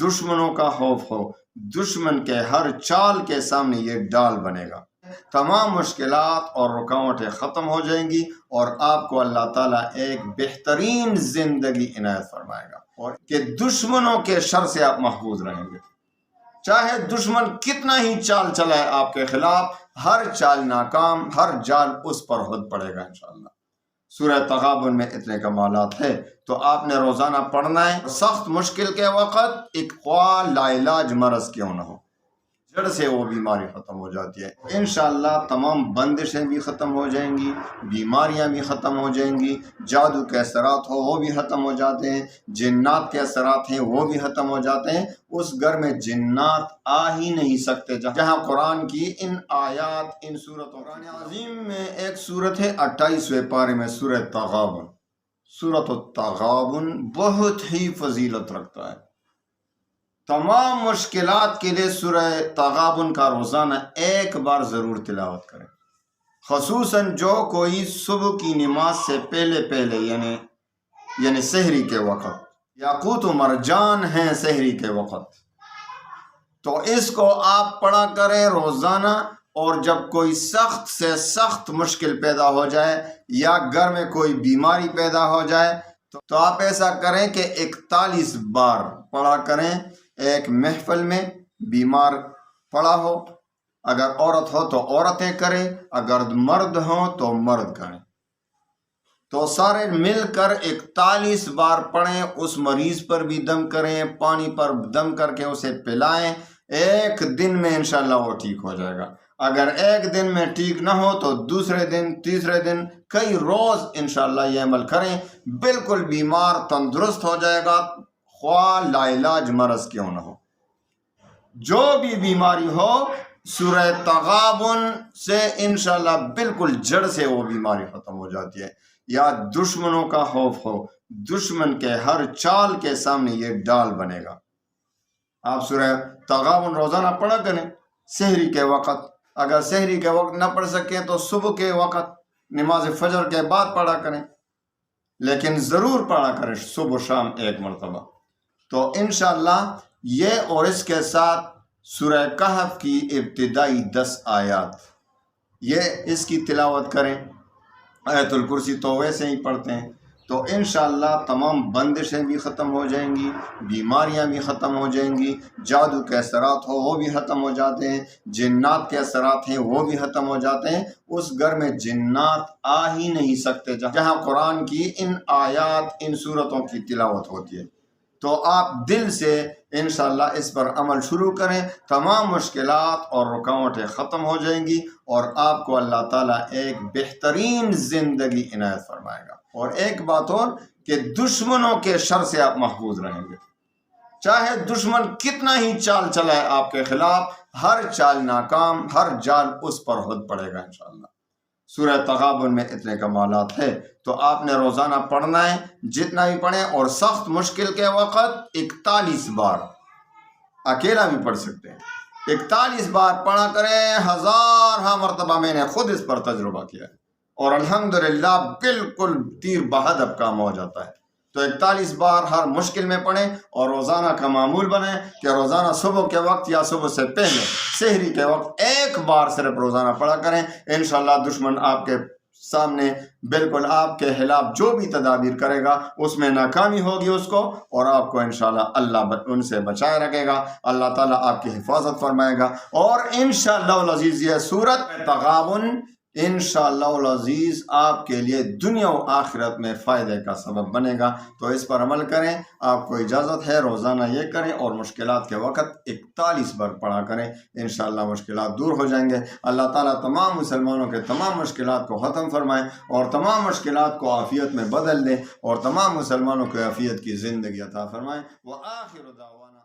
دشمنوں کا خوف ہو، دشمن کے ہر چال کے سامنے یہ ڈال بنے گا، تمام مشکلات اور رکاوٹیں ختم ہو جائیں گی اور آپ کو اللہ تعالیٰ ایک بہترین زندگی عنایت فرمائے گا، اور کہ دشمنوں کے شر سے آپ محفوظ رہیں گے۔ چاہے دشمن کتنا ہی چال چلائے آپ کے خلاف، ہر چال ناکام، ہر جال اس پر خود پڑے گا انشاءاللہ۔ سورہ تغابن میں اتنے کمالات ہے، تو آپ نے روزانہ پڑھنا ہے۔ سخت مشکل کے وقت ایک خواہ لا علاج مرض کیوں نہ ہو، جڑ سے وہ بیماری ختم ہو جاتی ہے انشاءاللہ۔ تمام بندشیں بھی ختم ہو جائیں گی، بیماریاں بھی ختم ہو جائیں گی، جادو کے اثرات ہو وہ بھی ختم ہو جاتے ہیں، جنات کے اثرات ہیں وہ بھی ختم ہو جاتے ہیں۔ اس گھر میں جنات آ ہی نہیں سکتے جہاں قرآن کی ان آیات، ان سورتوں، قرآن عظیم میں ایک سورت ہے 28ویں پارے میں سورہ تغابن۔ سورۃ التغابن بہت ہی فضیلت رکھتا ہے۔ تمام مشکلات کے لیے سورہ تغابن کا روزانہ ایک بار ضرور تلاوت کریں، خصوصاً جو کوئی صبح کی نماز سے پہلے یعنی سحری کے وقت یاقوت و مرجان ہیں سحری کے وقت، تو اس کو آپ پڑھا کریں روزانہ۔ اور جب کوئی سخت سے سخت مشکل پیدا ہو جائے یا گھر میں کوئی بیماری پیدا ہو جائے تو آپ ایسا کریں کہ 41 بار پڑھا کریں۔ ایک محفل میں بیمار پڑا ہو، اگر عورت ہو تو عورتیں کریں، اگر مرد ہوں تو مرد کریں، تو سارے مل کر 41 بار پڑھیں۔ اس مریض پر بھی دم کریں، پانی پر دم کر کے اسے پلائیں، ایک دن میں انشاءاللہ وہ ٹھیک ہو جائے گا۔ اگر ایک دن میں ٹھیک نہ ہو تو دوسرے دن، تیسرے دن، کئی روز انشاءاللہ یہ عمل کریں، بالکل بیمار تندرست ہو جائے گا، خواہ لا علاج مرض کیوں نہ ہو۔ جو بھی بیماری ہو سورہ تغابن سے انشاءاللہ بالکل جڑ سے وہ بیماری ختم ہو جاتی ہے۔ یا دشمنوں کا خوف ہو، دشمن کے ہر چال کے سامنے یہ ڈال بنے گا۔ آپ سورہ تغابن روزانہ پڑھا کریں سحری کے وقت، اگر سحری کے وقت نہ پڑھ سکیں تو صبح کے وقت نماز فجر کے بعد پڑھا کریں، لیکن ضرور پڑھا کریں صبح شام ایک مرتبہ۔ تو انشاءاللہ یہ اور اس کے ساتھ سورہ کہف کی ابتدائی 10 آیات، یہ اس کی تلاوت کریں۔ آیت الکرسی تو ویسے ہی پڑھتے ہیں، تو انشاءاللہ تمام بندشیں بھی ختم ہو جائیں گی، بیماریاں بھی ختم ہو جائیں گی، جادو کے اثرات ہو وہ بھی ختم ہو جاتے ہیں، جنات کے اثرات ہیں وہ بھی ختم ہو جاتے ہیں۔ اس گھر میں جنات آ ہی نہیں سکتے جہاں قرآن کی ان آیات، ان سورتوں کی تلاوت ہوتی ہے۔ تو آپ دل سے انشاءاللہ اس پر عمل شروع کریں، تمام مشکلات اور رکاوٹیں ختم ہو جائیں گی اور آپ کو اللہ تعالیٰ ایک بہترین زندگی عنایت فرمائے گا۔ اور ایک بات اور کہ دشمنوں کے شر سے آپ محفوظ رہیں گے۔ چاہے دشمن کتنا ہی چال چلائے آپ کے خلاف، ہر چال ناکام، ہر جال اس پر خود پڑے گا انشاءاللہ۔ سورہ تغابن میں اتنے کمالات ہے، تو آپ نے روزانہ پڑھنا ہے، جتنا بھی پڑھیں۔ اور سخت مشکل کے وقت 41 بار اکیلا بھی پڑھ سکتے ہیں، 41 بار پڑھا کریں۔ ہزارہ مرتبہ میں نے خود اس پر تجربہ کیا ہے اور الحمدللہ بالکل تیر بہدف کام ہو جاتا ہے۔ تو 41 بار ہر مشکل میں پڑھیں اور روزانہ کا معمول بنیں کہ روزانہ صبح کے وقت یا صبح سے پہلے سحری کے وقت ایک بار صرف روزانہ پڑھا کریں۔ انشاءاللہ دشمن آپ کے سامنے بالکل آپ کے خلاف جو بھی تدابیر کرے گا اس میں ناکامی ہوگی اس کو، اور آپ کو انشاءاللہ اللہ ان سے بچائے رکھے گا، اللہ تعالیٰ آپ کی حفاظت فرمائے گا۔ اور انشاءاللہ العزیز یہ سورت تغابن انشاءاللہ العزیز آپ کے لیے دنیا و آخرت میں فائدے کا سبب بنے گا۔ تو اس پر عمل کریں، آپ کو اجازت ہے روزانہ یہ کریں اور مشکلات کے وقت 41 بار پڑھا کریں، انشاءاللہ مشکلات دور ہو جائیں گے۔ اللہ تعالیٰ تمام مسلمانوں کے تمام مشکلات کو ختم فرمائے اور تمام مشکلات کو عافیت میں بدل دے اور تمام مسلمانوں کو عافیت کی زندگی عطا فرمائے۔ وآخر دعوانا